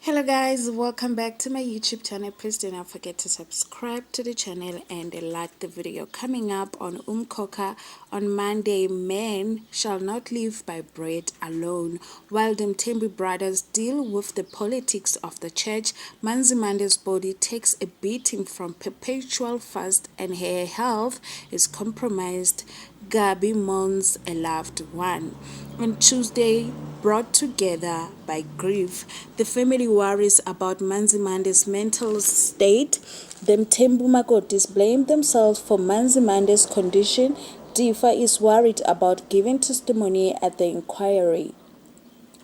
Hello guys, welcome back to my YouTube channel. Please do not forget to subscribe to the channel and like the video. Coming up on Umkhokha on Monday, men shall not live by bread alone. While the Mthembu brothers deal with the politics of the church, Manzimande's body takes a beating from perpetual fast and her health is compromised. Gabi mourns a loved one. On Tuesday, brought together by grief, the family worries about Manzimande's mental state. The Mthembu Makotis blame themselves for Manzimande's condition. Difa is worried about giving testimony at the inquiry.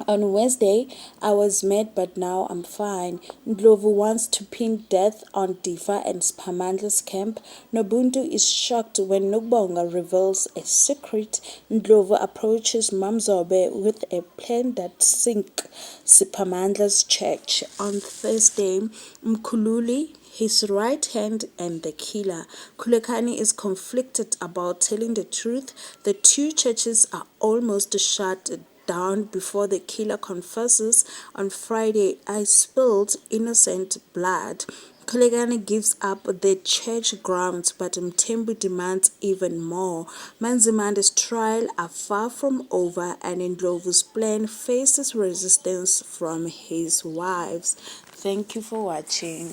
On Wednesday, I was mad but now I'm fine. Ndlovu wants to pin death on Difa and Spamandla's camp. Nobuntu is shocked when Nokubonga reveals a secret. Ndlovu approaches Mamzobe with a plan that sinks Spamandla's church. On Thursday, Mkhululi, his right hand and the killer. Khulekani is conflicted about telling the truth. The two churches are almost shut down before the killer confesses. On Friday, I spilled innocent blood. Khulekani gives up the church grounds, but Mthembu demands even more. Manzimande's trial are far from over, and Ndlovu's plan faces resistance from his wives. Thank you for watching.